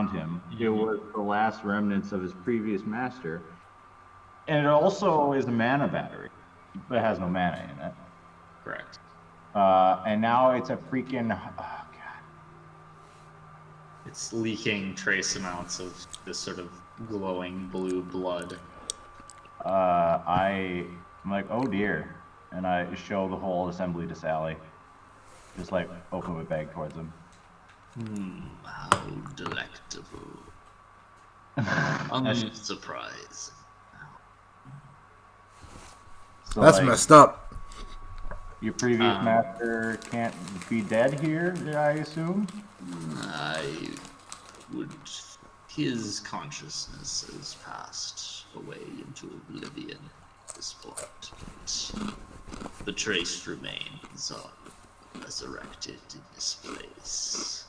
found him. It was the last remnants of his previous master. And it also is a mana battery, but it has no mana in it. Correct. And now it's a freaking... Oh, God. It's leaking trace amounts of this sort of glowing blue blood. I'm like, oh dear. And I show the whole assembly to Sally. Just like open my bag towards him. How delectable. Unsurprised. So, That's messed up. Your previous master can't be dead here, I assume? His consciousness has passed away into oblivion at this point. But the trace remains resurrected in this place.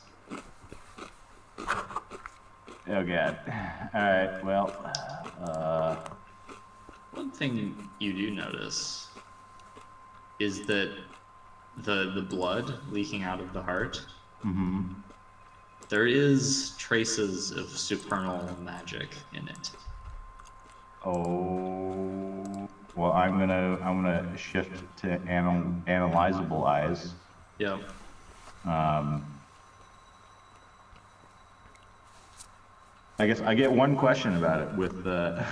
Oh god. Alright, well, One thing you do notice is that the blood leaking out of the heart, there is traces of supernal magic in it. oh... Well, I'm gonna shift to analyzable eyes. Yep. I guess I get one question about it with the...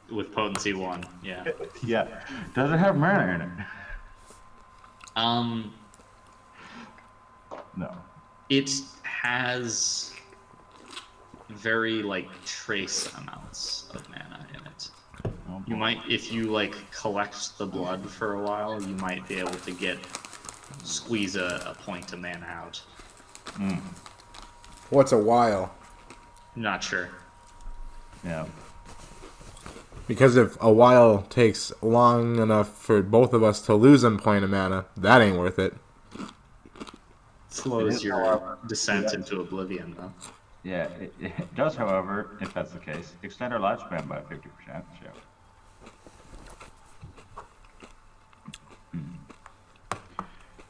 With potency 1, yeah. Yeah. Does it have mana in it? No. It has very, trace amounts of mana in it. Oh, You might, if you, collect the blood for a while, you might be able to squeeze a point of mana out. What's a while? Not sure. Yeah. Because if a while takes long enough for both of us to lose a point of mana, that ain't worth it. Slows your descent into oblivion, though. Yeah, it does, however, if that's the case, extend our lifespan by 50%. Sure.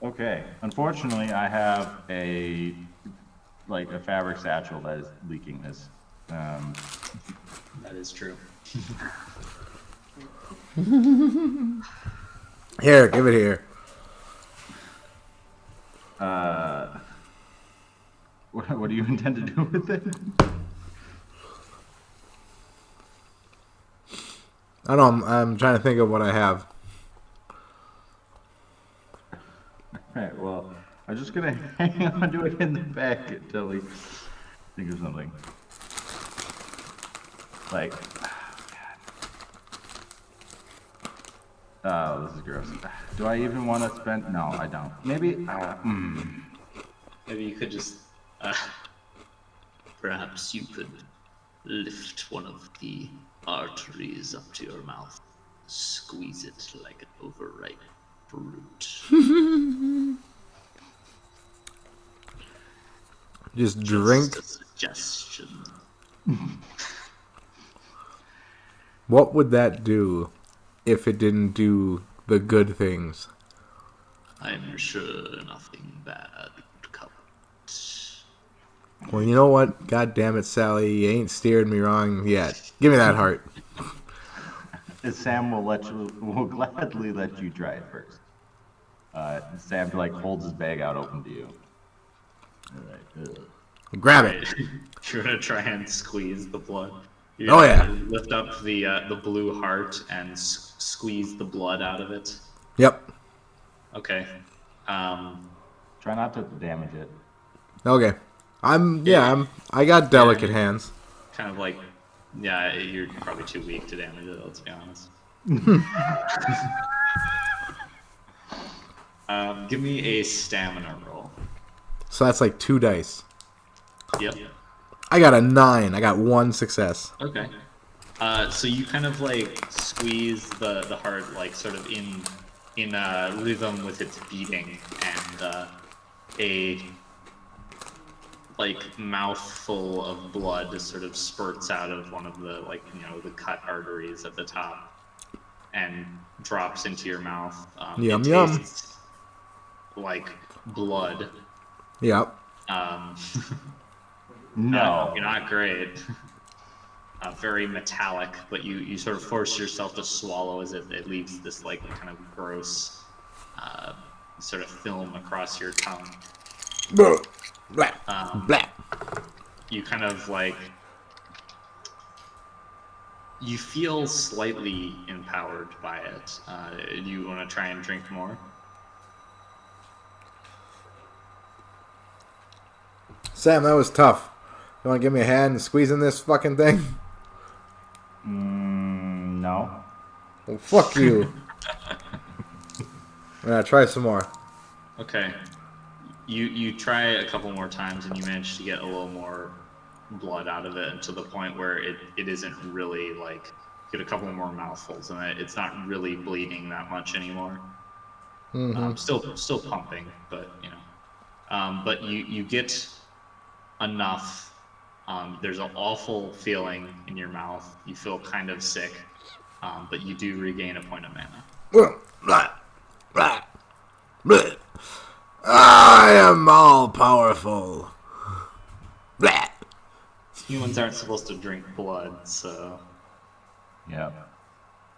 Okay. Unfortunately, I have a fabric satchel that is leaking this. That is true. Here, give it here. What do you intend to do with it? I don't know, I'm trying to think of what I have. Alright, well, I'm just gonna hang on to it in the back until we think of something. Like, oh, this is gross. Do I even want to spend? No, I don't. Maybe. Maybe you could just. Perhaps you could lift one of the arteries up to your mouth, squeeze it like an overripe fruit. Just drink. Just a suggestion. What would that do if it didn't do the good things? I'm sure nothing bad would come. Well, you know what? God damn it, Sally. You ain't steered me wrong yet. Give me that heart. Sam will gladly let you try it first. Sam holds his bag out open to you. All right. Grab it. You're gonna try and squeeze the blood. Oh, yeah. Lift up the blue heart and squeeze the blood out of it. Yep. Okay. Try not to damage it. Okay. I got delicate hands. Kind of yeah, you're probably too weak to damage it, let's be honest. Give me a stamina roll. So that's 2 dice. Yep. I got a 9. I got 1 success. Okay. So you kind of squeeze the heart sort of in rhythm with its beating, and a mouthful of blood sort of spurts out of one of the the cut arteries at the top and drops into your mouth. Yum, it yum. tastes like blood. Yep. No. You're not great. Very metallic, but you sort of force yourself to swallow as it leaves this like kind of gross sort of film across your tongue. Blah, blah, blah. You kind of like you feel slightly empowered by it. Do you want to try and drink more? Sam, that was tough. You want to give me a hand and squeeze in this fucking thing? No. Well, fuck you. Yeah, try some more. Okay. You try a couple more times and you manage to get a little more blood out of it to the point where it isn't really like get a couple more mouthfuls and it's not really bleeding that much anymore. Still pumping, but you know. But you get enough. There's an awful feeling in your mouth. You feel kind of sick, but you do regain a point of mana. Blah, blah, blah. I am all powerful. Blah. Humans aren't supposed to drink blood, so Yep.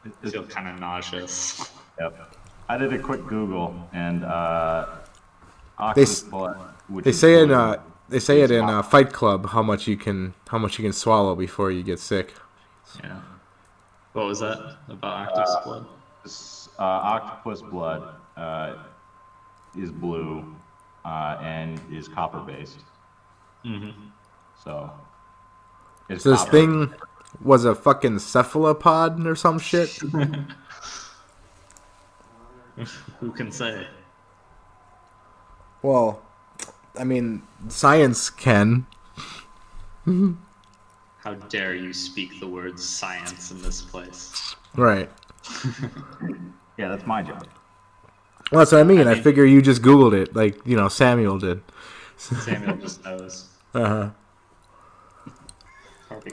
I feel kind of nauseous. Yep. I did a quick Google, and octopus blood. Which They is say blue, it in Fight Club how much you can swallow before you get sick. Yeah. What was that about octopus blood? octopus blood is blue and is copper based. Mm-hmm. So. It's So this copper. thing was a fucking cephalopod or some shit. Who can say? Well, I mean, science can. How dare you speak the word science in this place? Right. Yeah, that's my job. Well, that's what I mean. I mean- figure you just Googled it, like, you know, Samuel did. Samuel just knows. Uh-huh.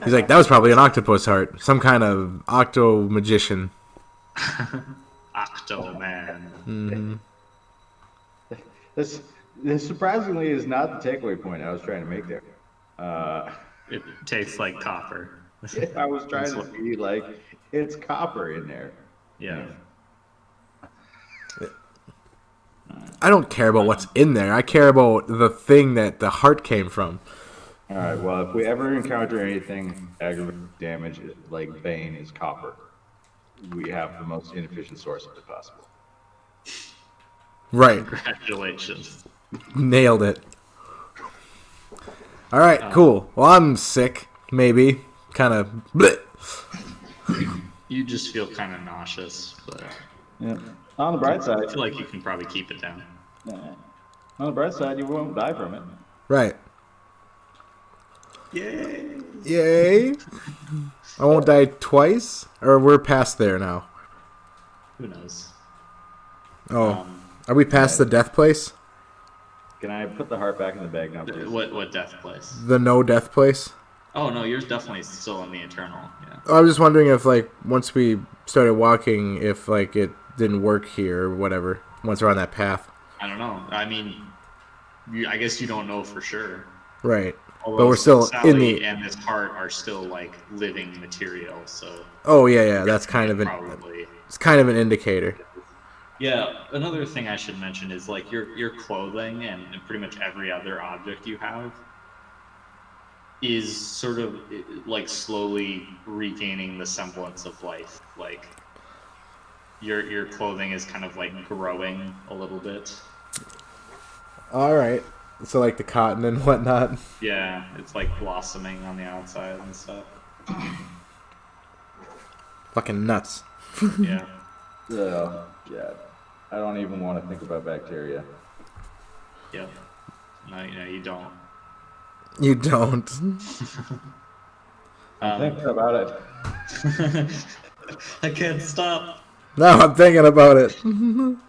He's like, that was probably an octopus heart. Some kind of octo magician. Octo Man. Mm-hmm. This surprisingly is not the takeaway point I was trying to make there. It tastes like copper. I was trying to be like, it's copper in there. Yeah. I don't care about what's in there. I care about the thing that the heart came from. All right. Well, if we ever encounter anything aggregate damage like Bane is copper, we have the most inefficient source of it possible. Right. Congratulations. Nailed it. All right, cool. Well, I'm sick, maybe. Kind of. You just feel kind of nauseous, but Yeah. On the bright I side, feel like you can probably keep it down. on the bright side, you won't die from it. Right. Yay! Yay. I won't die twice? Or we're past there now? Who knows? Oh. Are we past the death place? Can I put the heart back in the bag now, please? What death place? The no death place? Oh no, yours definitely still in the Eternal. Yeah. I was just wondering if, like, once we started walking, if, like, it didn't work here or whatever, once we're on that path. I don't know. I mean, I guess you don't know for sure. Right. Although But we're still Sally in the... and this heart are still like living material, so Oh, yeah, that's kind of probably. it's kind of an indicator. Yeah, another thing I should mention is like your clothing and pretty much every other object you have is sort of like slowly regaining the semblance of life. Like your clothing is kind of like growing a little bit. All right. So, like, the cotton and whatnot. Yeah, it's like blossoming on the outside and stuff. Fucking nuts. Yeah. Oh, God. I don't even want to think about bacteria. Yep. No, you don't. You don't. I'm thinking about it. I can't stop. Now I'm thinking about it. And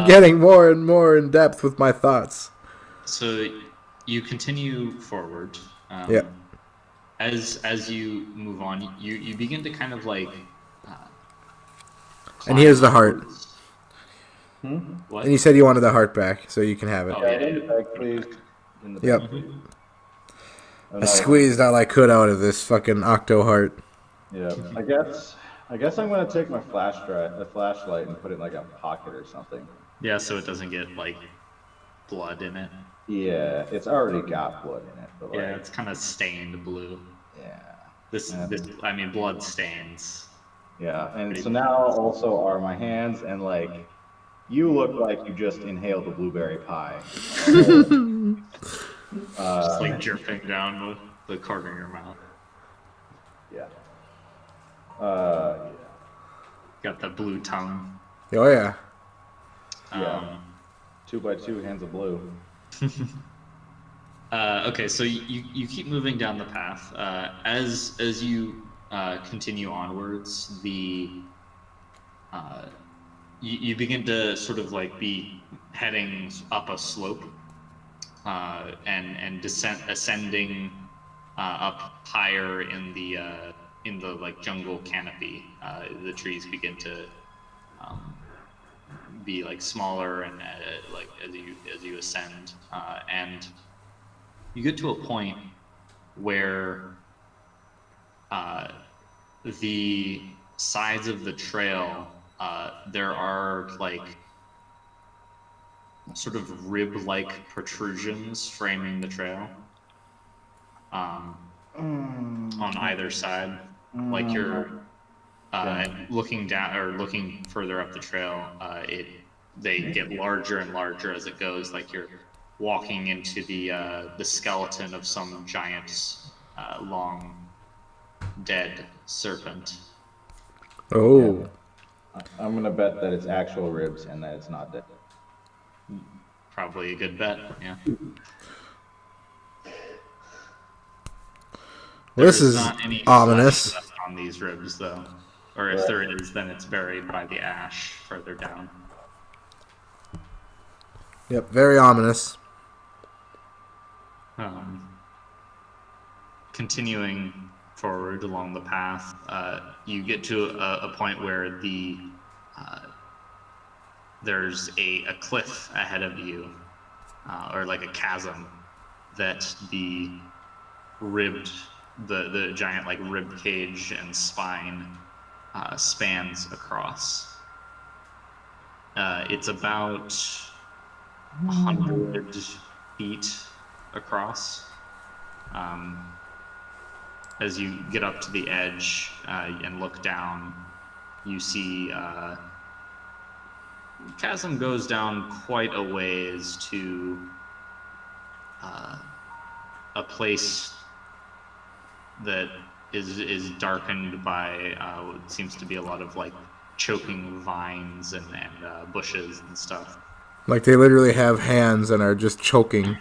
getting more and more in depth with my thoughts. So you continue forward. Yeah. As you move on, you begin to kind of like. And here's the heart. What? And you said you wanted the heart back, so you can have it. Oh, Yeah, yeah. in the bag, please. In the Yep. bag, please. I squeezed all I could out of this fucking octo heart. Yeah, I guess I'm gonna take my flashlight and put it in like a pocket or something. Yeah, so it doesn't get like blood in it. Yeah, it's already got blood in it, but like, Yeah, it's kind of stained blue. yeah. This, I mean, blood stains. Yeah, and so now also are my hands, and like, you look like you just inhaled a blueberry pie. Just like dripping down the corner of your mouth. Yeah. Yeah. Got the blue tongue. Oh yeah. Yeah. 2 by 2 hands of blue. Okay, so you keep moving down the path. As you continue onwards, you begin to sort of like be heading up a slope, and ascending up higher in the like jungle canopy. The trees begin to be like smaller, and like as you ascend, and you get to a point where the sides of the trail, there are like sort of rib-like protrusions framing the trail, on either side. Like you're looking down or looking further up the trail, they get larger and larger as it goes. Like you're walking into the skeleton of some giant, long dead serpent. Oh. Yeah. I'm gonna bet that it's actual ribs and that it's not dead. Probably a good bet. Yeah. This is not any ominous. flesh left on these ribs, though. Or if there is, then it's buried by the ash further down. Yep, very ominous. Continuing forward along the path, you get to a point where there's a cliff ahead of you, or like a chasm that the giant like rib cage and spine spans across. It's about 100 feet across. As you get up to the edge and look down, you see chasm goes down quite a ways to a place that is darkened by what seems to be a lot of like choking vines and bushes and stuff. Like they literally have hands and are just choking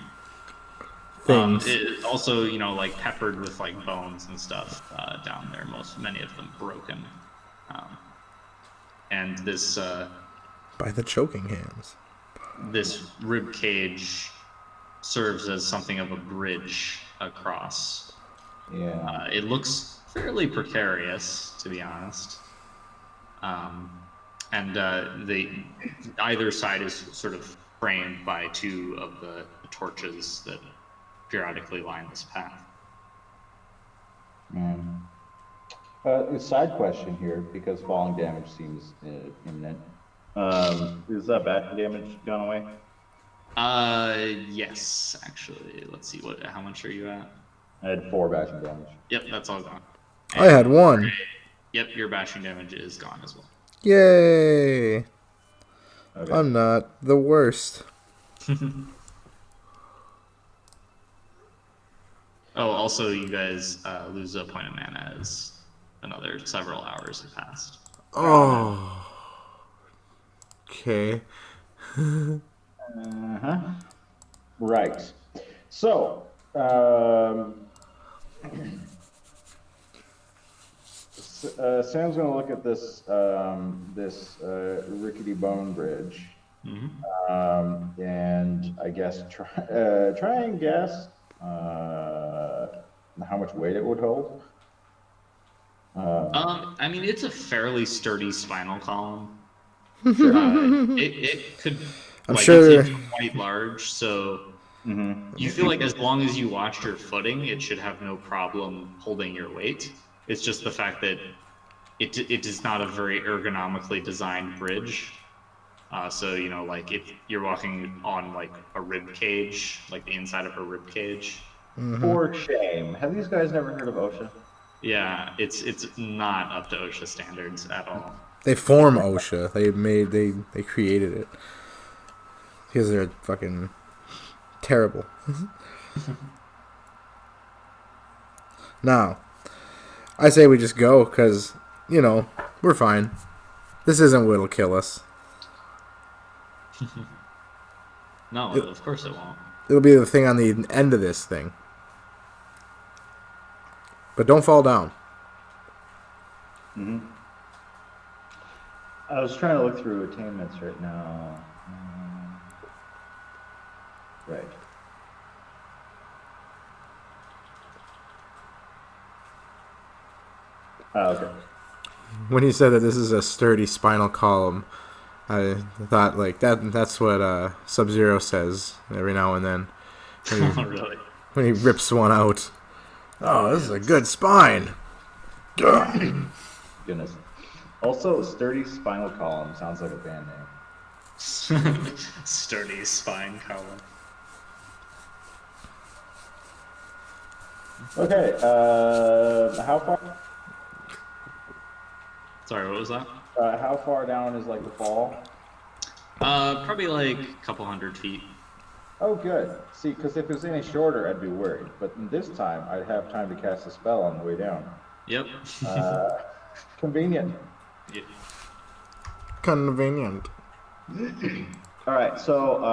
things. It also, like peppered with like bones and stuff down there. Many of them broken. And this By the choking hands. This rib cage serves as something of a bridge across. Yeah. It looks fairly precarious, to be honest. And either side is sort of framed by two of the torches that periodically line this path. A side question here, because falling damage seems imminent. Is that back damage gone away? Yes, actually. Let's see, how much are you at? I had 4 bashing damage. Yep, that's all gone. I had 1. Yep, your bashing damage is gone as well. Yay! Okay. I'm not the worst. Oh, also, you guys lose a point of mana as another several hours have passed. Oh. Okay. Right. So, Sam's going to look at this rickety bone bridge, and I guess try and guess how much weight it would hold. I mean, it's a fairly sturdy spinal column. It could. I'm like, sure. It's quite large, so You feel like as long as you watch your footing, it should have no problem holding your weight. It's just the fact that it is not a very ergonomically designed bridge. So, you know, like if you're walking on like a rib cage, like the inside of a rib cage. For shame. Have these guys never heard of OSHA? Yeah, it's not up to OSHA standards at all. They form OSHA. They created it because they're fucking terrible. Now, I say we just go because, you know, we're fine. This isn't what'll kill us. No, of course it won't. It'll be the thing on the end of this thing. But don't fall down. I was trying to look through attainments right now. Right. Okay. When he said that this is a sturdy spinal column, I thought like that's what Sub-Zero says every now and then. Oh, really? When he rips one out. Oh, this is a good spine. Goodness. Also, sturdy spinal column sounds like a band name. Sturdy spine column. Okay, how far? Sorry, what was that? How far down is like the fall? Probably like a couple 100 feet. Oh, good. See, because if it was any shorter, I'd be worried. But this time, I'd have time to cast a spell on the way down. Yep. Convenient. Yeah. Convenient. All right, so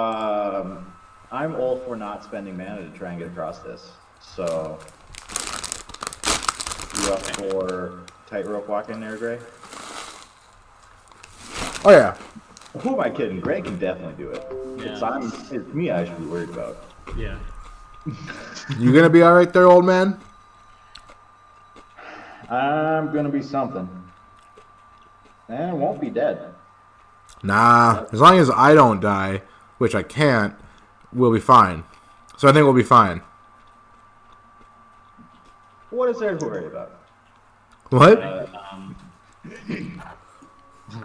I'm all for not spending mana to try and get across this. So you up for tightrope walking there, Gray? Oh yeah. Who am I kidding? Gray can definitely do it. Yeah. It's me I should be worried about. Yeah. You gonna be all right there, old man? I'm gonna be something. And I won't be dead. Nah. As long as I don't die, which I can't, we'll be fine. So I think we'll be fine. What is there to worry about? What?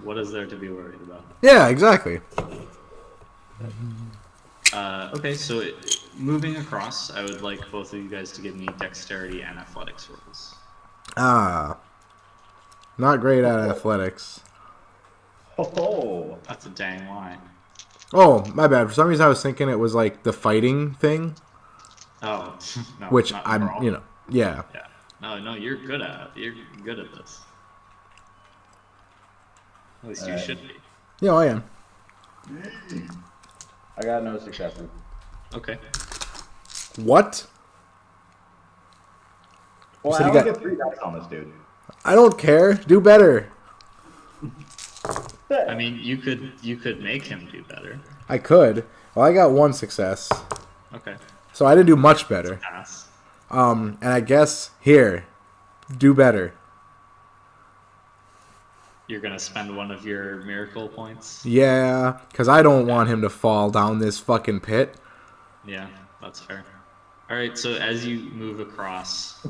What is there to be worried about? Yeah, exactly. Okay, so moving across, I would like both of you guys to give me dexterity and athletics rolls. Not great at athletics. Oh, That's a dang lie. Oh, my bad. For some reason I was thinking it was like the fighting thing, Oh, no. which not I'm, brawl. you know, yeah. Yeah. No, you're good at it. You're good at this. At least you should be. Yeah, I am. I got no successes. Okay. What? Well, said I you only got- get 3 dice on this, dude. I don't care. Do better. I mean, you could make him do better. I could. Well, I got 1 success. Okay. So I didn't do much better. Pass. And I guess here, do better. You're gonna spend one of your miracle points. Yeah, because I don't want him to fall down this fucking pit. Yeah, that's fair. All right, so as you move across,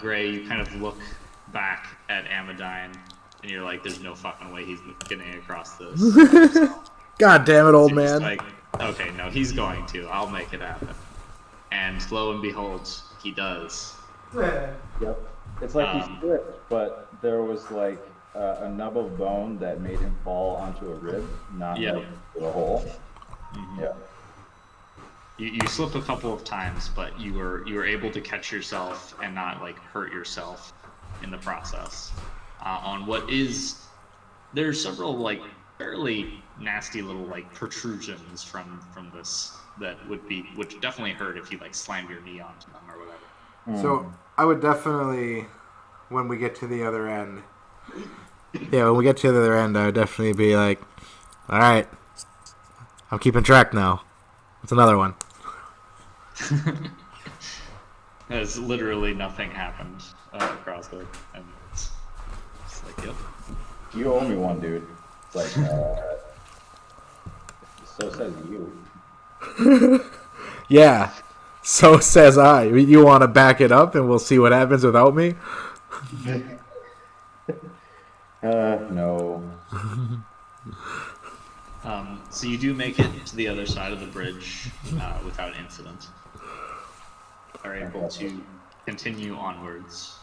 Gray, you kind of look back at Amadine, and you're like, "There's no fucking way he's getting across this." God damn it, old You're just man. like, okay, no, he's going to. I'll make it happen. And lo and behold, he does. Yep. It's like he slipped, but there was like a nub of bone that made him fall onto a rib, not Yeah. like a hole. Yeah. You slip a couple of times, but you were able to catch yourself and not like hurt yourself in the process. On what is there's several like fairly nasty little like protrusions from this that would definitely hurt if you like slammed your knee onto them or whatever. So I would definitely, when we get to the other end, when we get to the other end, I would definitely be like, all right, I'm keeping track now. It's another one. As literally nothing happened across it, and it's like, yep. You owe me one, dude. It's like, so says you. Yeah. So says I. You want to back it up and we'll see what happens without me? No. So you do make it to the other side of the bridge without incident. Are able to continue onwards.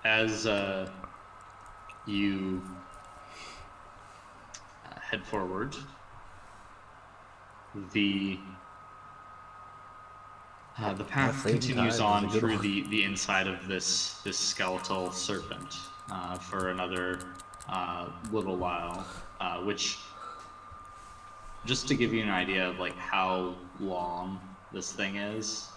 As you head forward, the path fading continues tide on is a good through one. the inside of this skeletal serpent for another little while, which, just to give you an idea of like how long this thing is,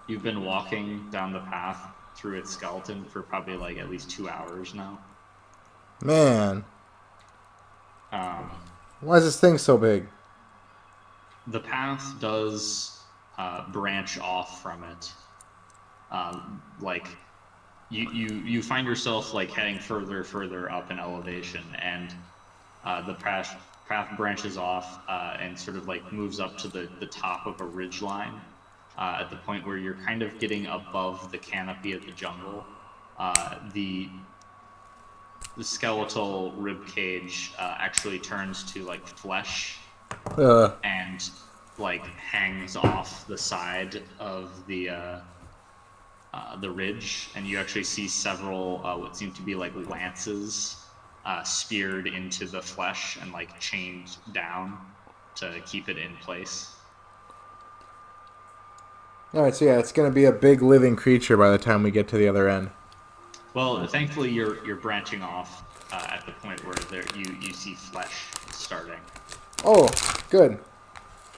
you've been walking down the path through its skeleton for probably like at least 2 hours now. Man, Um, why is this thing so big? the path does branch off from it. Like you find yourself like heading further up in elevation, and the path branches off and sort of like moves up to the top of a ridge line at the point where you're kind of getting above the canopy of the jungle. The skeletal rib cage actually turns to like flesh and like hangs off the side of the ridge, and you actually see several what seem to be like lances speared into the flesh and like chained down to keep it in place. Alright, so yeah, it's going to be a big living creature by the time we get to the other end. Well, thankfully you're branching off at the point where you see flesh starting. Oh, good.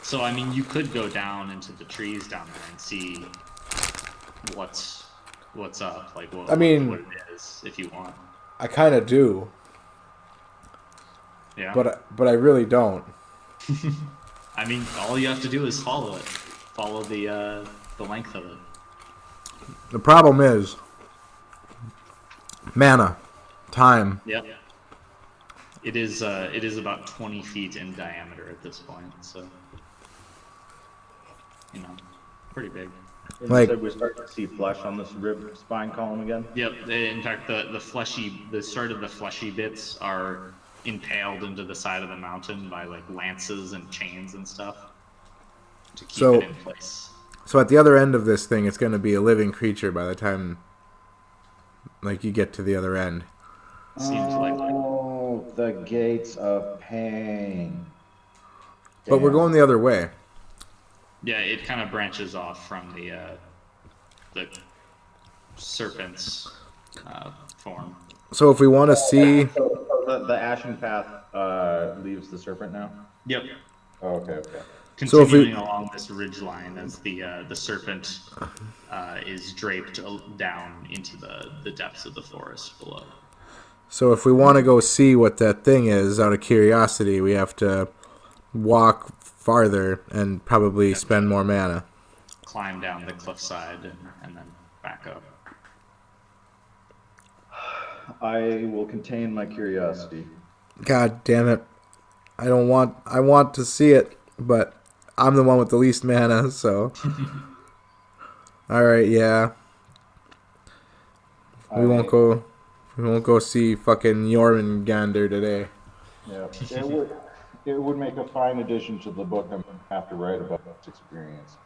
So I mean, you could go down into the trees down there and see what's up, like what it is, if you want. I kind of do, Yeah. but I really don't. I mean, all you have to do is follow it. Follow the length of it. The problem is mana, time. Yep. It is about 20 feet in diameter at this point, so you know, pretty big. And Like- you said we start to see flesh on this rib spine column again? Yep. In fact, the start of the fleshy bits are impaled into the side of the mountain by like lances and chains and stuff to keep So- it in place. So at the other end of this thing, it's going to be a living creature by the time, like, you get to the other end. Seems like Oh, the gates of pain. But we're Damn. going the other way. yeah, it kind of branches off from the serpent's form. So if we want to see, So the ashen path leaves the serpent now? Yep. Oh, okay. So if we- Continuing along this ridge line as the serpent is draped down into the depths of the forest below. so if we want to go see what that thing is, out of curiosity, we have to walk farther and probably spend more mana. Climb down the cliffside and then back up. I will contain my curiosity. God damn it! I want to see it, but I'm the one with the least mana. So, all right, yeah, we won't go. We won't go see fucking Jormungandr today. Yeah, it would make a fine addition to the book I'm gonna have to write about this experience.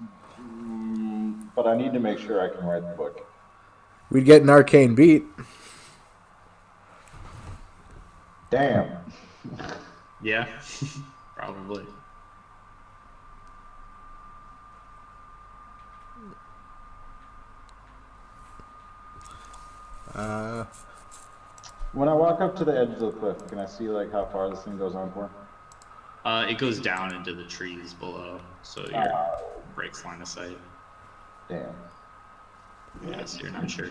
But I need to make sure I can write the book. We'd get an arcane beat. Damn. Yeah, probably. When I walk up to the edge of the cliff, can I see like how far this thing goes on for? It goes down into the trees below, so your breaks line of sight. Damn. Yes, you're not sure.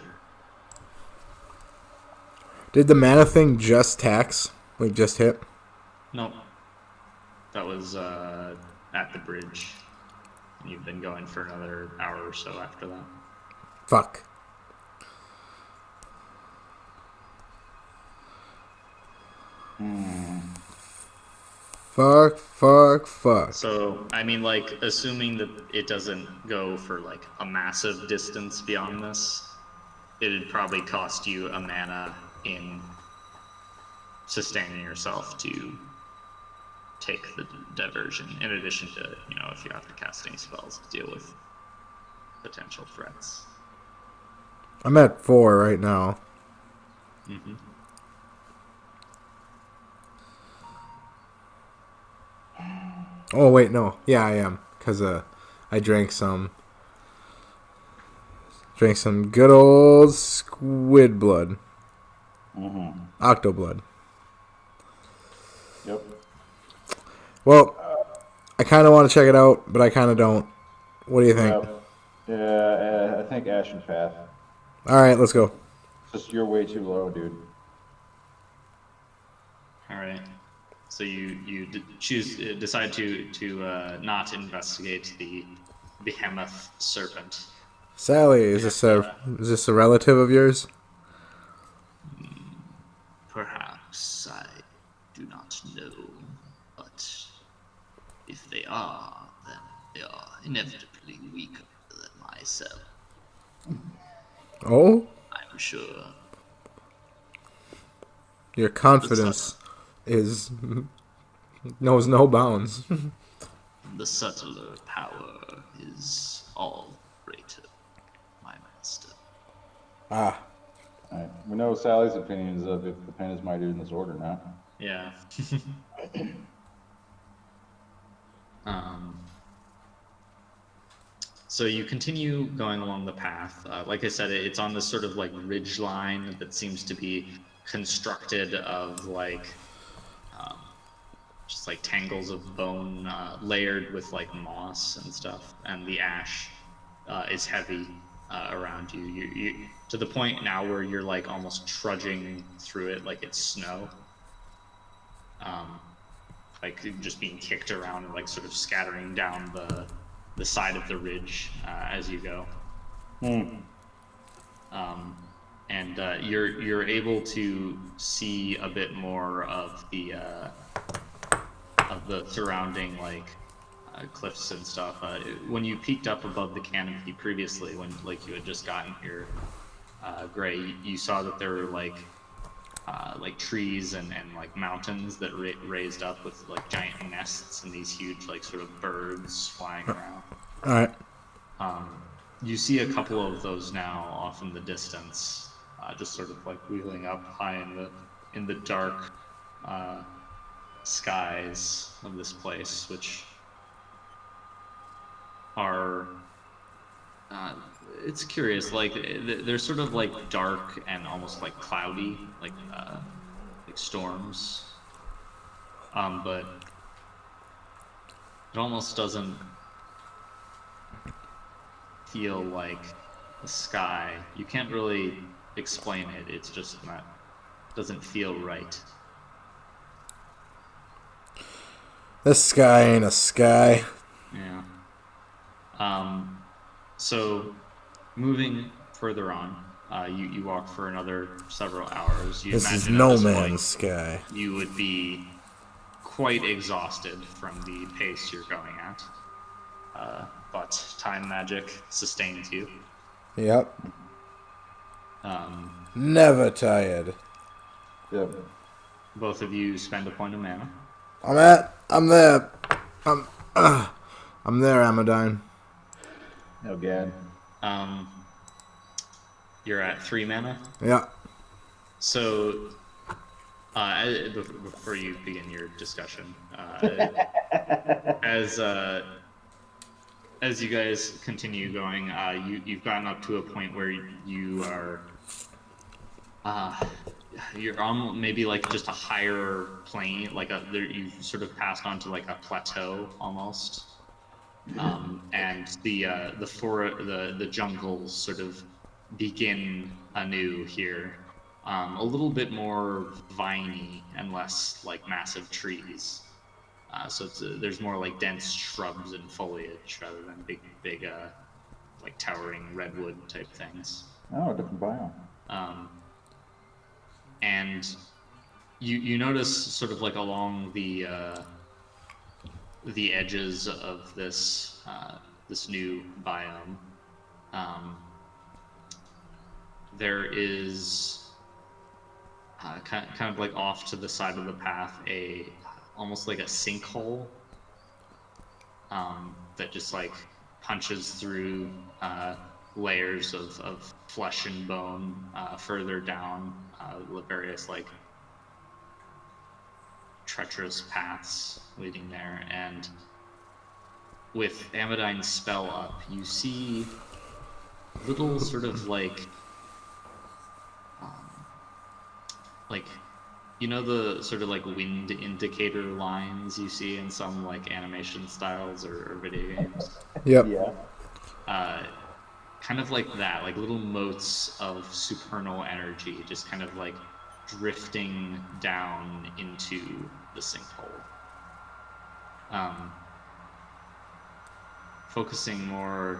Did the mana thing just tax? Like just hit? Nope. That was at the bridge. You've been going for another hour or so after that. Fuck. Fuck. So, I mean, like, assuming that it doesn't go for, like, a massive distance beyond this, it'd probably cost you a mana in sustaining yourself to take the diversion, in addition to, you know, if you have to cast any spells to deal with potential threats. I'm at 4 right now. Mm-hmm. Oh, wait, no. Yeah, I am. Because I drank some good old squid blood. Mm-hmm. Octo blood. Yep. Well, I kind of want to check it out, but I kind of don't. What do you think? Yeah, I think Ashen Path. All right, let's go. Just you're way too low, dude. All right. So you decide to not investigate the behemoth serpent. Sally, is this a relative of yours? Perhaps I do not know, but if they are, then they are inevitably weaker than myself. Oh, I'm sure. your confidence is knows no bounds. The subtler power is all greater, my master. Ah, All right. We know Sally's opinions of if the pen is mightier than the sword or not. Yeah. So you continue going along the path. Like I said, it's on this sort of like ridge line that seems to be constructed of like just like tangles of bone layered with like moss and stuff, and the ash is heavy around you. You to the point now where you're like almost trudging through it like it's snow. Like just being kicked around and like sort of scattering down the side of the ridge as you go. And you're able to see a bit more of the surrounding like cliffs and stuff. When you peeked up above the canopy previously, when like you had just gotten here, Gray, you saw that there were like trees and like mountains that raised up with like giant nests and these huge like sort of birds flying around. all right. You see a couple of those now off in the distance, just sort of like wheeling up high in the dark skies of this place, which are it's curious, like they're sort of like dark and almost like cloudy, like storms, but it almost doesn't feel like the sky. You can't really explain it. It's just not, doesn't feel right. This sky ain't a sky. Yeah. So moving further on, you walk for another several hours. You This is imagine at no this man's point, sky. you would be quite exhausted from the pace you're going at. But time magic sustains you. Yep. Never tired. Yep. Both of you spend a point of mana. I'm there. I'm there, Amadine. Again. You're at 3 mana. Yeah. So, before you begin your discussion, as you guys continue going, you've gotten up to a point where you are, you're on maybe like just a higher plane, like you've sort of passed onto like a plateau almost, and the jungles sort of begin anew here. A little bit more viney and less like massive trees. So there's more like dense shrubs and foliage rather than big like towering redwood type things. Oh, a different biome. And you notice sort of like along the edges of this this new biome, there is kind of like off to the side of the path almost like a sinkhole that just like punches through layers of flesh and bone further down various like treacherous paths leading there. And with Amodine's spell up, you see little sort of like you know the sort of like wind indicator lines you see in some like animation styles or video games. Yep. Yeah. Kind of like that, like little motes of supernal energy just kind of like drifting down into the sinkhole. Focusing more,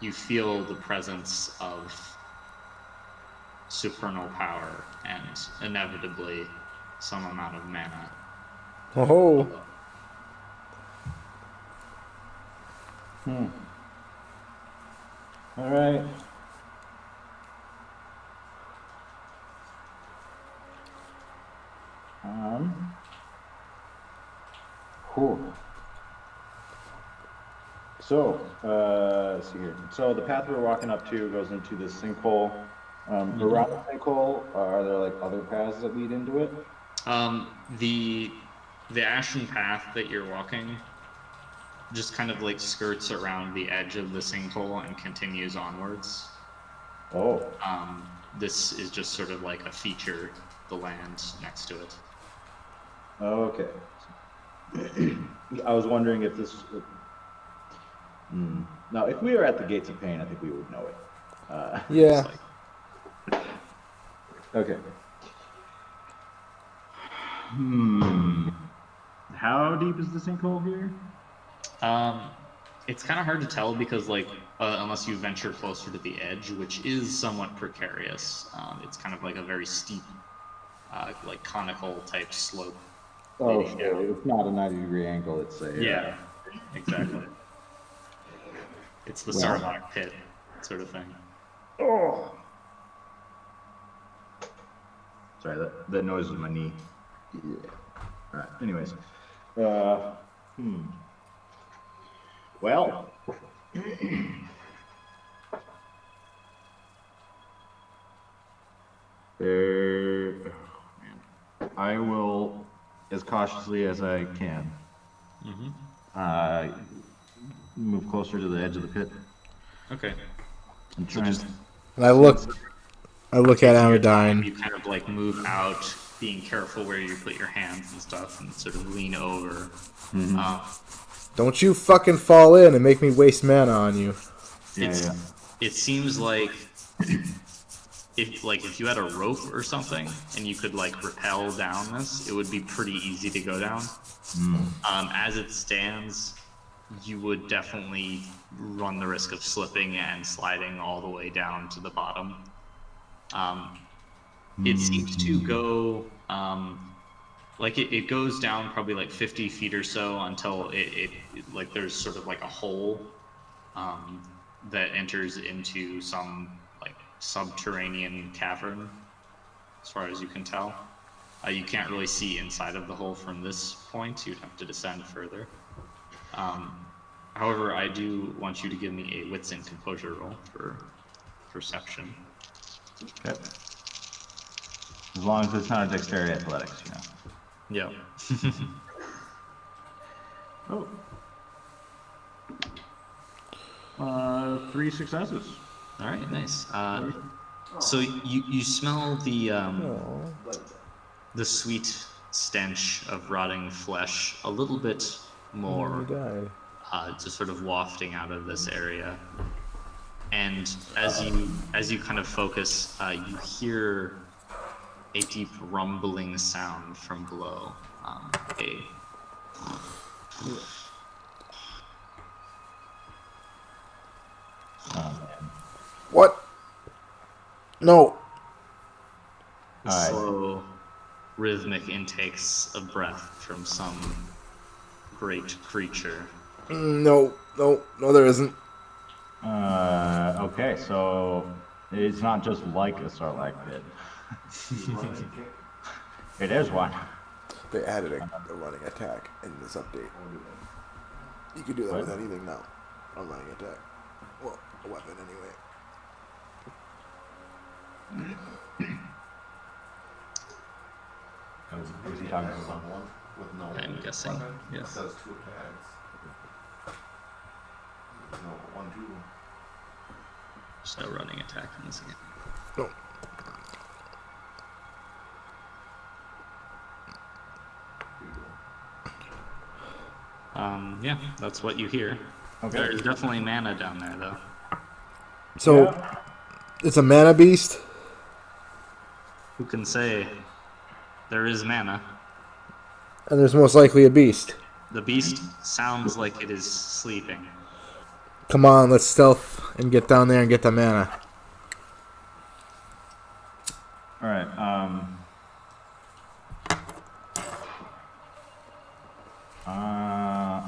you feel the presence of supernal power and inevitably some amount of mana. Oh. All right. Cool. So, let's see here. So the path we're walking up to goes into this sinkhole. Around the sinkhole, are there like other paths that lead into it? The ashen path that you're walking just kind of like skirts around the edge of the sinkhole and continues onwards. Oh. This is just sort of like a feature, the land next to it. Okay. I was wondering if this. Now, if we were at the Gates of Pain, I think we would know it. Yeah. Okay. How deep is the sinkhole here? It's kind of hard to tell because, like, unless you venture closer to the edge, which is somewhat precarious. It's kind of like a very steep, like conical type slope. Oh, okay. It's not a 90-degree angle. It's a yeah, exactly. It's the Sarlacc pit sort of thing. Oh. Sorry, that noise was my knee. Yeah. All right. Anyways. Well. I will, as cautiously as I can, move closer to the edge of the pit. Okay. And try and I look at Amodine. You kind of like move out, being careful where you put your hands and stuff, and sort of lean over. Don't you fucking fall in and make me waste mana on you. It seems like if you had a rope or something and you could like rappel down this, it would be pretty easy to go down. As it stands, you would definitely run the risk of slipping and sliding all the way down to the bottom. It seems to go like it goes down probably like 50 feet or so until it like there's sort of like a hole that enters into some like subterranean cavern, as far as you can tell. You can't really see inside of the hole from this point. You'd have to descend further. However, I do want you to give me a wits and composure roll for perception. Okay. As long as it's not a dexterity athletics, you know. Yeah. Oh. 3 successes. All right, nice. So you smell the sweet stench of rotting flesh a little bit more, just sort of wafting out of this area. And as you kind of focus, you hear a deep rumbling sound from below. What? No. Slow, rhythmic intakes of breath from some great creature. No, there isn't. Okay, so it's not just like a Sarlacc pit. It is one. They added a running attack in this update. You can do that with anything now. A running attack. Well, a weapon anyway. Was he talking about? With no I'm guessing, weapon? yes. It does 2 attacks. No, 1, 2. There's no running attack in this game. No. Yeah, that's what you hear. Okay. There's definitely mana down there, though. So, it's a mana beast? Who can say there is mana? And there's most likely a beast. The beast sounds like it is sleeping. Come on, let's stealth and get down there and get the mana. All right.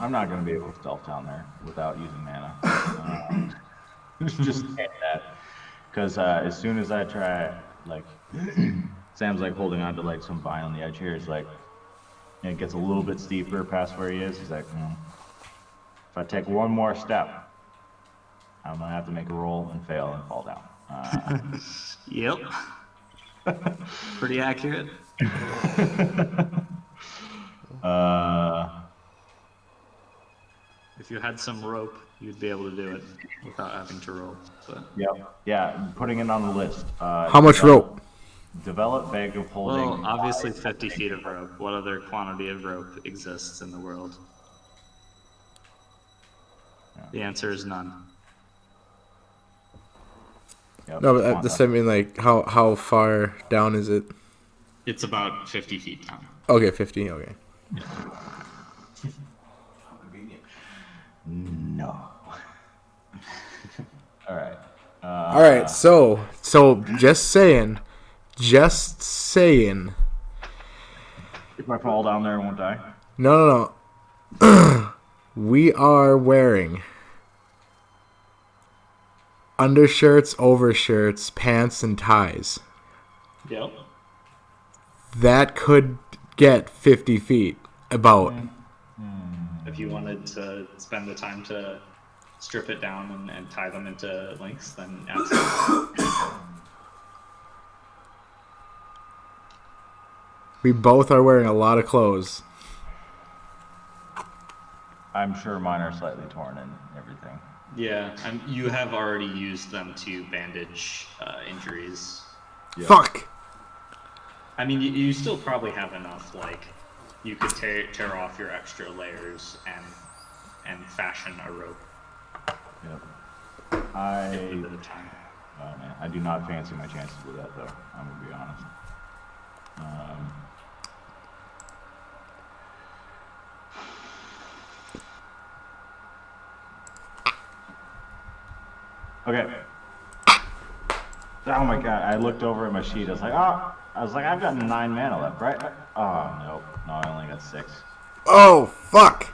I'm not gonna be able to stealth down there without using mana. Just hate that, because as soon as I try, like, Sam's like holding on to like some vine on the edge here. It's like, and it gets a little bit steeper past where he is. He's like, if I take one more step, I'm gonna have to make a roll and fail and fall down. Yep. Pretty accurate. If you had some rope, you'd be able to do it without having to roll. But Yep. Yeah, putting it on the list. How much rope? Develop bag of holding. well, obviously 50 feet of rope. What other quantity of rope exists in the world? The answer is none. Yep, No, but come on, this I mean, like, how far down is it? It's about 50 feet down. Okay, 50, okay. How convenient. No. All right. Alright, so just saying. If I fall down there, I won't die. No. We are wearing undershirts, overshirts, pants, and ties. Yep. That could get 50 feet, about. If you wanted to spend the time to strip it down and tie them into links, then absolutely. We both are wearing a lot of clothes. I'm sure mine are slightly torn and everything. Yeah, you have already used them to bandage injuries. Yeah. Fuck! I mean, you still probably have enough. Like, you could tear off your extra layers and fashion a rope. Yep. Give it a bit of time. Oh man, I do not fancy my chances with that though. I'm gonna be honest. Okay. Oh my god, I looked over at my sheet. I was like, I've got 9 mana left, right? Oh, nope. No, I only got 6. Oh, fuck!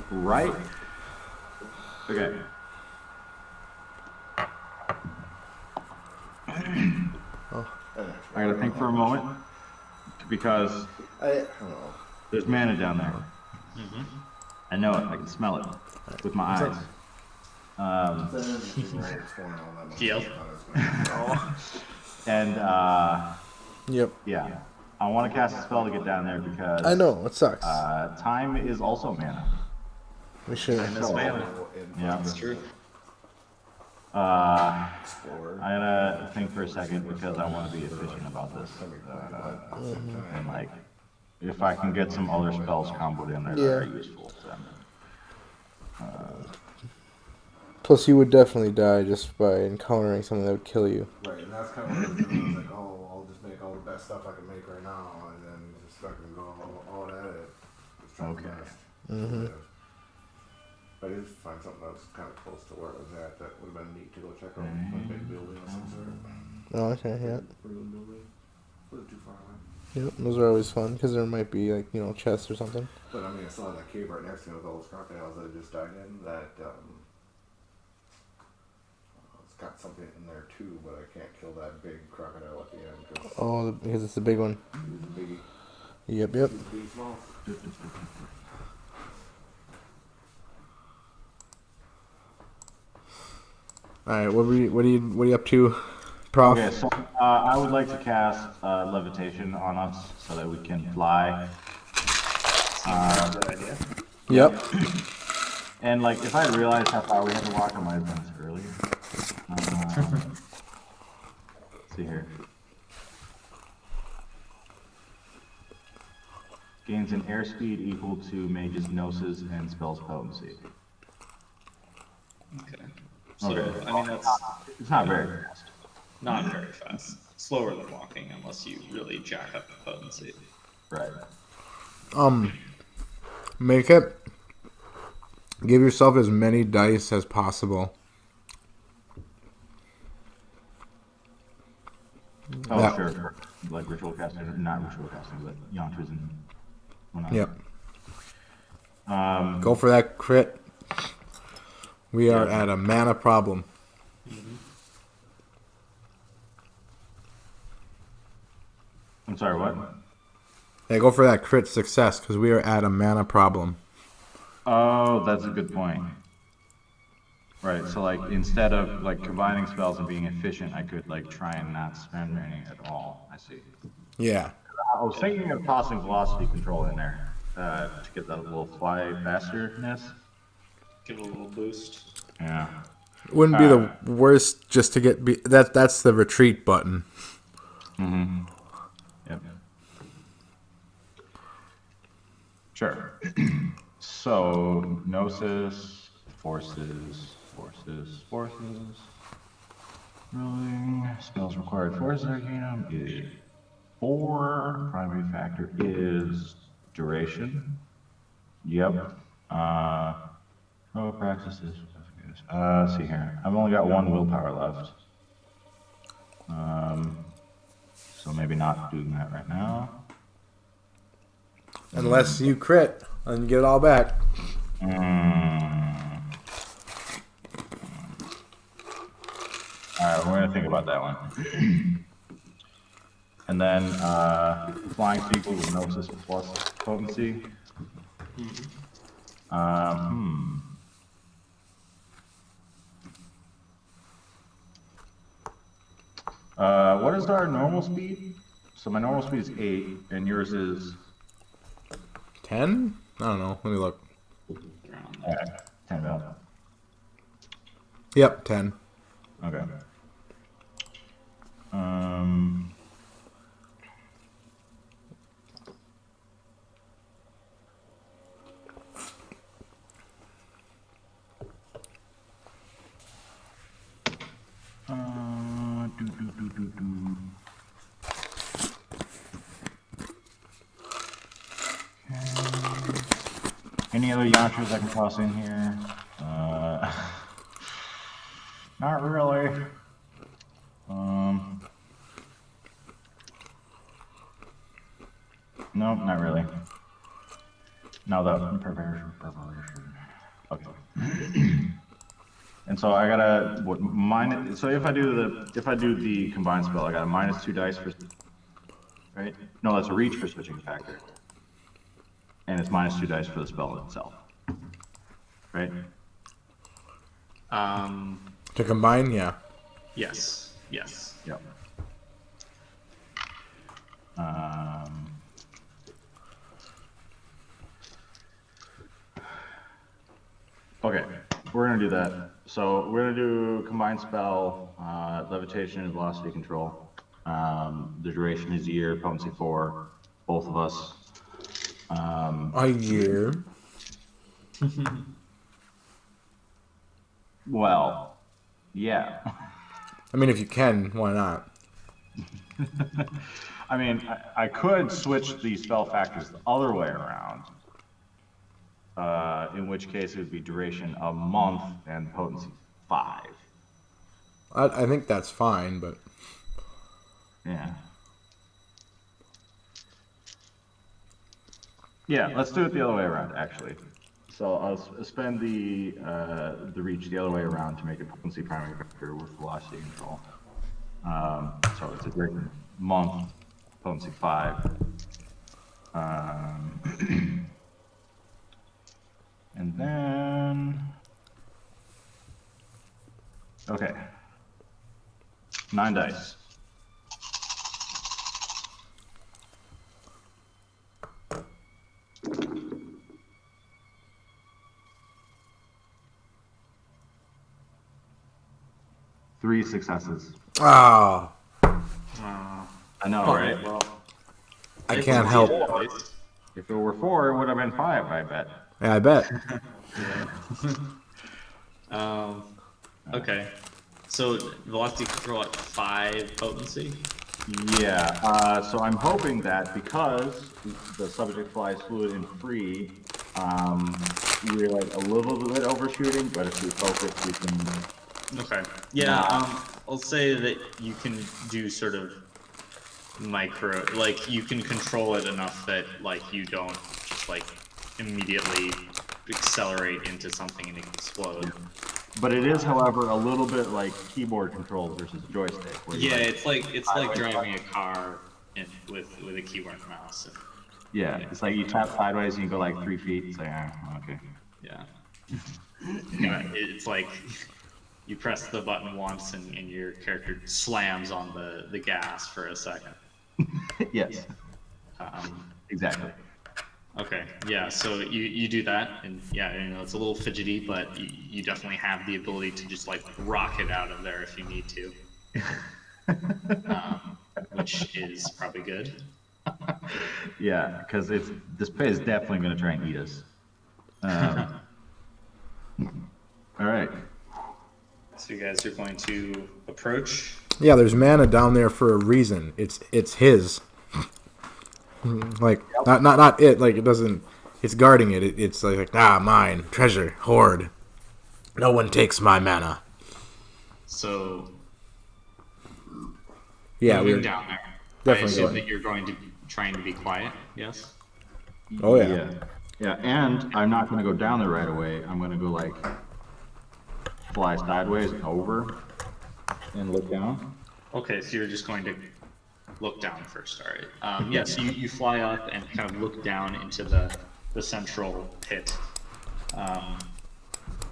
Right? Okay. I gotta think for a moment, because there's mana down there. I know it, I can smell it with my eyes. Yep. And, Yep. yeah. I want to cast a spell to get down there because I know, it sucks. time is also mana. We should. That's mana. Yeah. That's true. I gotta think for a second because I want to be efficient about this. And like, if I can get some other spells comboed in there that are useful, then. Plus, you would definitely die just by encountering something that would kill you. Right, and that's kind of what I was doing. I was like, oh, I'll just make all the best stuff I can make right now, and then just fucking go all at it. Just try Okay. my best. If I did find something that was kind of close to where I was at, that would have been neat to go check out. Like a big building of some sort. Oh, okay, yeah. Pretty good building. Wasn't too far away. Yep, those are always fun because there might be like chests or something. But I mean, I saw that cave right next to me with all those crocodiles that I just died in. That it's got something in there too, but I can't kill that big crocodile at the end because Oh, because it's a big one. he's a biggie. Yep. He's a big small. All right, what are you up to, Prof? Okay, so I would like to cast levitation on us so that we can fly. Good idea. Yep. And like, if I had realized how far we had to walk, I might have done this earlier. Let's see here. Gains an airspeed equal to mage's gnosis and spell's potency. Okay. So, Okay. I mean, that's It's not very fast. not very fast. Slower than walking, unless you really jack up the potency. Right. Make it. Give yourself as many dice as possible. Oh, Yeah. sure. Like ritual casting, not ritual casting, but yantras and whatnot. Yep. Um, Go for that crit. We are at a mana problem. I'm sorry, what? Hey, go for that crit success because we are at a mana problem. Oh, that's a good point. Right, so like instead of like combining spells and being efficient, I could like try and not spend any at all. I see. Yeah. I was thinking of tossing velocity control in there to get that little fly fasterness. Give it a little boost. Yeah. Wouldn't be the worst just to get that's the retreat button. Yep. Sure. So gnosis, forces. Rolling spells required force arcanum is 4. Primary factor is duration. Yep. Practices. Let's see here. I've only got 1 willpower left. So maybe not doing that right now. Unless you crit and you get it all back. Alright, we're gonna think about that one. And then flying sequel with gnosis plus potency. What is our normal speed? So my normal speed is 8, and yours is 10? I don't know. Let me look. 10 mil. Yep, 10. Okay. Do. Any other yantras I can toss in here? Not really. Nope, not really. Now the preparation. Okay. And so I gotta minus. So if I do the combined spell, I got a -2 dice for. Right? No, that's a reach for switching factor. And it's -2 dice for the spell itself. Right? To combine, yeah. Yes. Yep. Okay, we're gonna do that. So we're gonna do combined spell, levitation and velocity control. The duration is a year, potency 4, both of us. A year. Well, yeah. I mean, if you can, why not? I mean, I could switch the spell factors the other way around. In which case it would be duration a month and potency 5. I think that's fine, but Yeah. Yeah, let's do it the other way around, actually. So I'll spend the reach the other way around to make it potency primary vector with velocity control. So it's a great month, potency 5. And then, okay, 9 dice. Three successes. Oh, I know, right? Well, I it's can't a help. dice. If it were 4, it would have been 5, I bet. Yeah, I bet. Okay. So velocity control at 5 potency. Yeah, so I'm hoping that because the subject flies fluid and free, we're like a little bit overshooting, but if we focus, we can. Okay. Yeah. I'll say that you can do sort of micro, like you can control it enough that like you don't just like immediately accelerate into something and explode. But it is, however, a little bit like keyboard controls versus joystick. Where you, Yeah, it's like driving a car with a keyboard and mouse. And, yeah, it's like you tap sideways and you go like 3 feet. It's like, okay. yeah. Yeah, it's like you press the button once and your character slams on the gas for a second. Yes, exactly. Okay, yeah, so you do that, and yeah, you know, it's a little fidgety, but you definitely have the ability to just like rocket out of there if you need to, which is probably good. Yeah, because this pit is definitely going to try and eat us. All right. So you guys are going to approach. Yeah, there's mana down there for a reason. It's his. Like not it. Like it doesn't. It's guarding it. It's like mine treasure hoard. No one takes my mana. So Yeah, moving we're down there. definitely I assume going. that you're going to be trying to be quiet. Yes. Oh, yeah. Yeah, and I'm not going to go down there right away. I'm going to go like fly sideways over and look down. Okay, so you're just going to look down first. All right. Yes, you fly up and kind of look down into the central pit,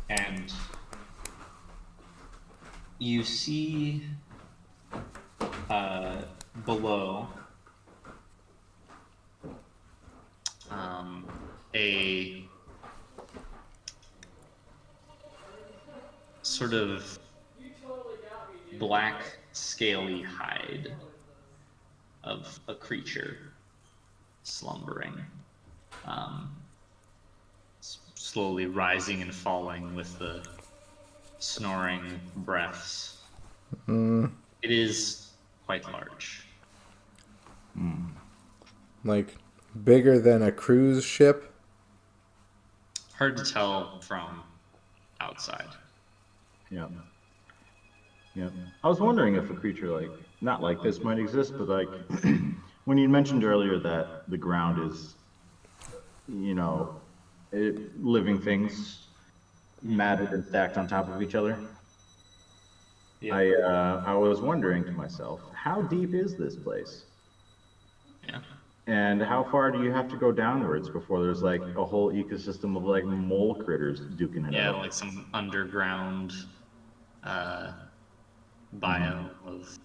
and you see below a sort of black scaly hide of a creature slumbering, slowly rising and falling with the snoring breaths. It is quite large. Like bigger than a cruise ship. Hard to tell from outside. Yeah. Yeah. I was wondering if a creature like, not like this might exist, but like, when you mentioned earlier that the ground is, living things matted and stacked on top of each other. Yeah. I was wondering to myself, how deep is this place? Yeah. And how far do you have to go downwards before there's like a whole ecosystem of like mole critters duking it Yeah, out? like some underground biome of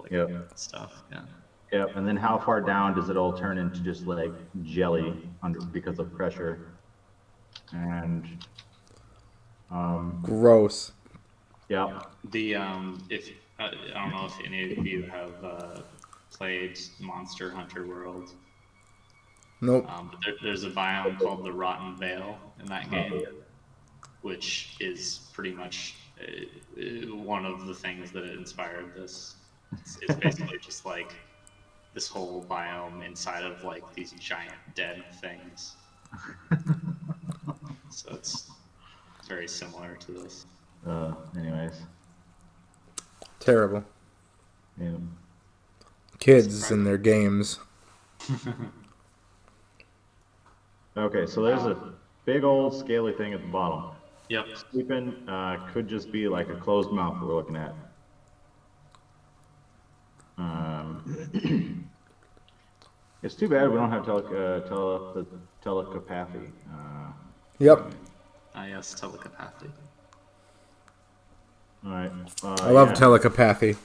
like stuff. Yeah. Yep. And then how far down does it all turn into just like jelly because of pressure? And Gross. yeah. The if I don't know if any of you have played Monster Hunter World. Nope. But there's a biome called the Rotten Vale in that game, which is pretty much one of the things that inspired this. It's basically just like this whole biome inside of like these giant dead things. So it's very similar to this. Anyways. Terrible. Yeah. Kids and their games. Okay, so there's a big old scaly thing at the bottom. Yep. Sleeping could just be like a closed mouth we're looking at. It's too bad we don't have telecapathy. Yep. Yes, telepathy. All right. I love telepathy.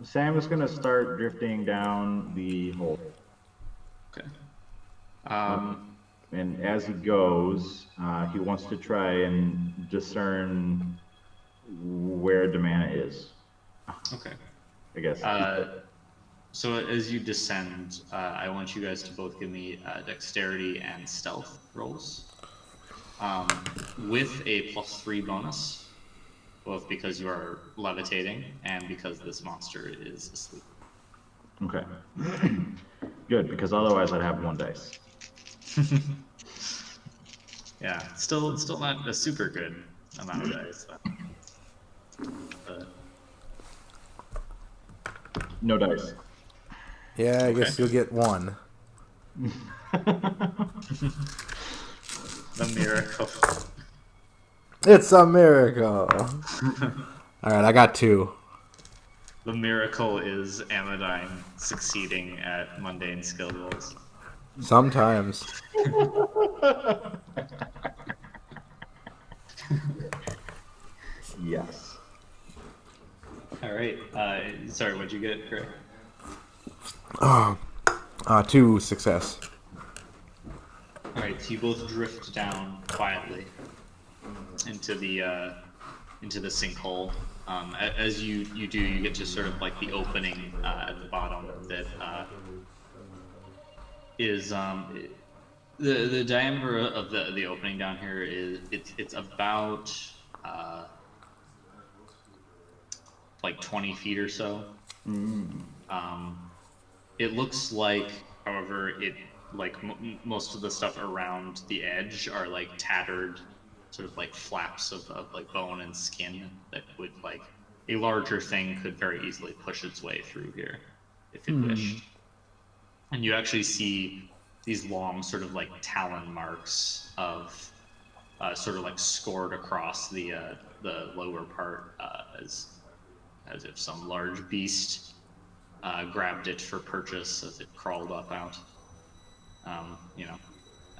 Sam is gonna start drifting down the hole, Okay. and as he goes, he wants to try and discern where Demana is. Okay. I guess. So as you descend, I want you guys to both give me dexterity and stealth rolls, with a +3 bonus, both because you are levitating and because this monster is asleep. Okay. Good, because otherwise I'd have 1 dice. Yeah, still not a super good amount of dice. But, No dice. Yeah, I guess Okay. you'll get 1. the miracle. It's a miracle. All right, I got 2. The miracle is Amadine succeeding at mundane skill rolls. Sometimes. Yes. All right. Sorry, what'd you get, Greg? 2 success. All right. So you both drift down quietly into the sinkhole. As you do, you get to sort of like the opening at the bottom that is the diameter of the opening down here is it's about like 20 feet or so. It looks like, however, it like most of the stuff around the edge are like tattered, sort of like flaps of like bone and skin that would like a larger thing could very easily push its way through here if it wished. And you actually see these long sort of like talon marks of sort of like scored across the lower part as if some large beast grabbed it for purchase as it crawled up out.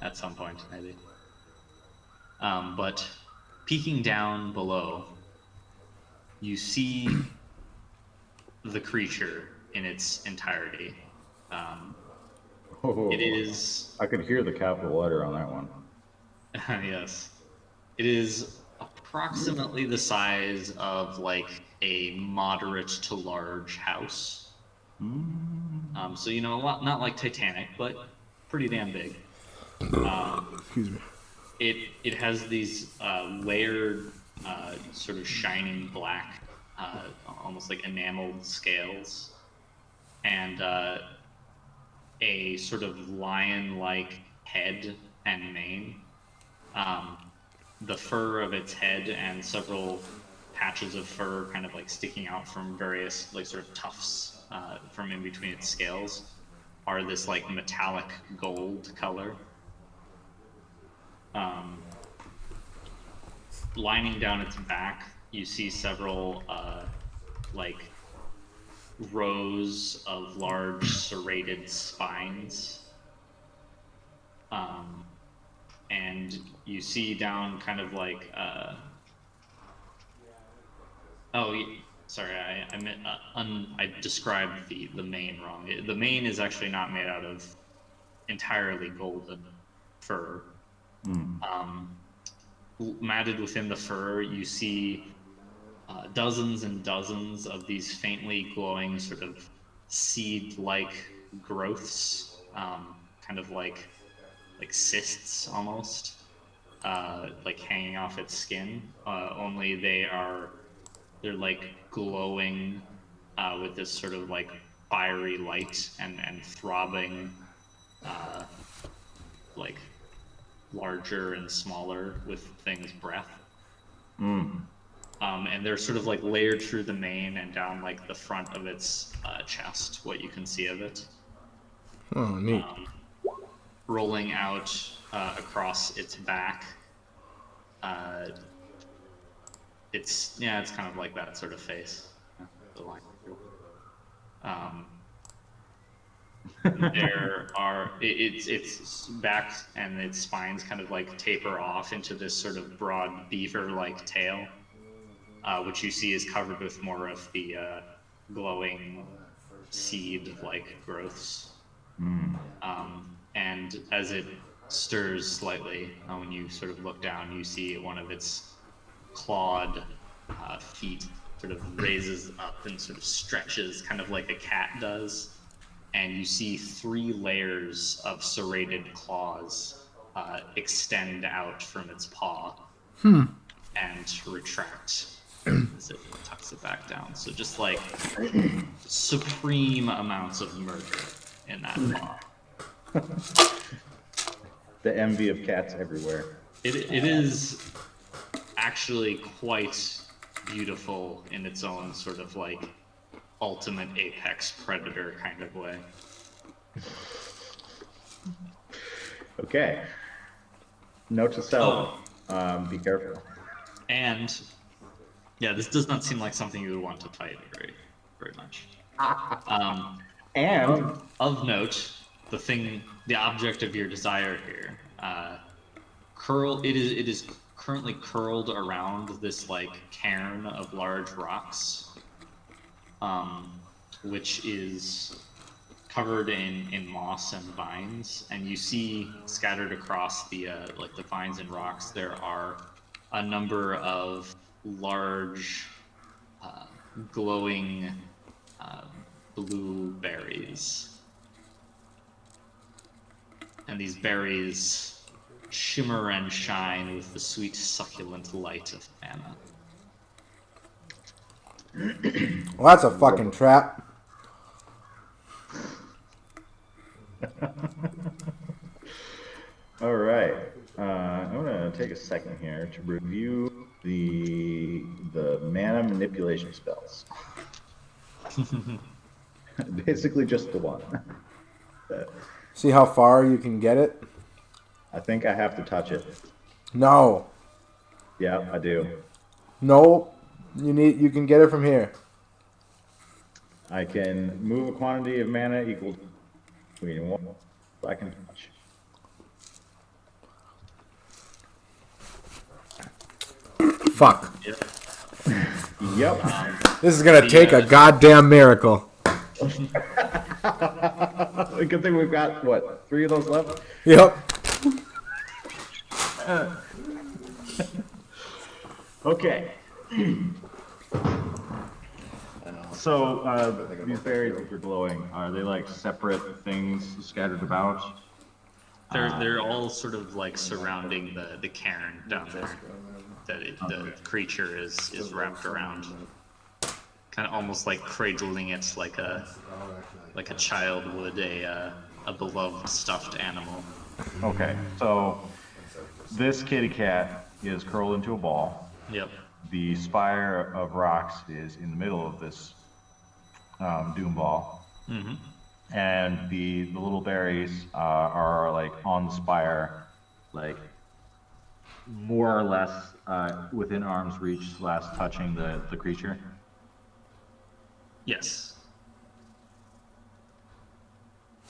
At some point maybe. But peeking down below, you see the creature in its entirety. Oh, It is I could hear the capital letter on that one. yes. It is approximately the size of like a moderate to large house. So not like Titanic, but pretty damn big. Excuse me. It has these layered, sort of shining black, almost like enameled scales, and a sort of lion-like head and mane. The fur of its head and several patches of fur kind of like sticking out from various like sort of tufts from in between its scales are this like metallic gold color. Lining down its back, you see several like rows of large serrated spines. And you see down kind of like sorry, I described the mane wrong. The mane is actually not made out of entirely golden fur. Matted within the fur, you see dozens and dozens of these faintly glowing sort of seed-like growths, kind of like cysts almost, like hanging off its skin. Only they're like glowing with this sort of like fiery light and throbbing, like larger and smaller with thing's breath. And they're sort of like layered through the mane and down like the front of its chest, what you can see of it. Oh, neat. rolling out across its back. It's kind of like that sort of face. The line. There are its back and its spines kind of like taper off into this sort of broad beaver-like tail, which you see is covered with more of the glowing seed-like growths. And as it stirs slightly, when you sort of look down, you see one of its clawed feet sort of raises up and sort of stretches, kind of like a cat does. And you see 3 layers of serrated claws extend out from its paw and retract as it tucks it back down. So just like supreme amounts of murder in that paw. The envy of cats everywhere. It is actually quite beautiful in its own sort of like ultimate apex predator kind of way. Okay. Note to self: be careful. And yeah, this does not seem like something you would want to fight very, very much. And Of note, the object of your desire here, it is currently curled around this like cairn of large rocks, which is covered in moss and vines, and you see scattered across the the vines and rocks there are a number of large glowing blue berries, and these berries shimmer and shine with the sweet succulent light of mana. Well, that's a fucking trap. all right, I'm gonna take a second here to review the mana manipulation spells. Basically, just the one. See how far you can get it? I think I have to touch it. No. Yeah, I do. No. You can get it from here. I can move a quantity of mana equal to one I can touch. Fuck. Yep. This is gonna take a goddamn miracle. Good thing we've got, what, 3 of those left? Yep. Okay. So, these berries that are glowing, are they like separate things scattered about? They're all sort of like surrounding the cairn down there that the creature is wrapped around, kind of almost like cradling it like a child would a beloved stuffed animal. Okay, so this kitty cat is curled into a ball. Yep. The spire of rocks is in the middle of this doom ball. Mm-hmm. And the little berries are like on the spire, like more or less within arm's reach / touching the creature. Yes.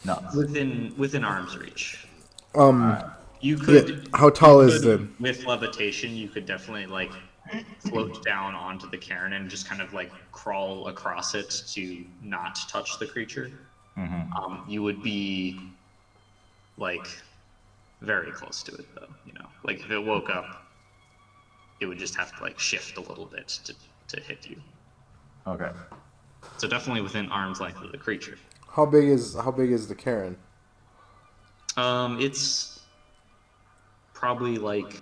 Nuts. Within arm's reach. You Yeah, could. how tall you is could, the? With levitation, you could definitely like float down onto the cairn and just kind of like crawl across it to not touch the creature. Mm-hmm. You would be like very close to it, though. You know, like if it woke up, it would just have to like shift a little bit to hit you. Okay. So definitely within arm's length of the creature. How big is the Karen? It's probably like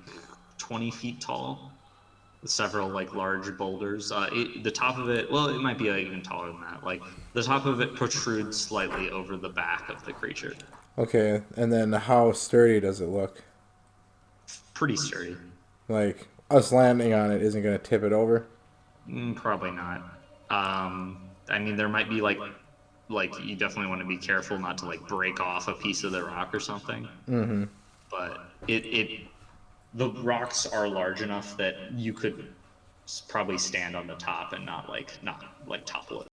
20 feet tall, with several like large boulders. The top of it, well, it might be even taller than that. Like the top of it protrudes slightly over the back of the creature. Okay, and then how sturdy does it look? Pretty sturdy. Like us landing on it isn't gonna tip it over. Probably not. I mean, there might be like like you definitely want to be careful not to like break off a piece of the rock or something. Mm-hmm. But the rocks are large enough that you could probably stand on the top and not like topple it.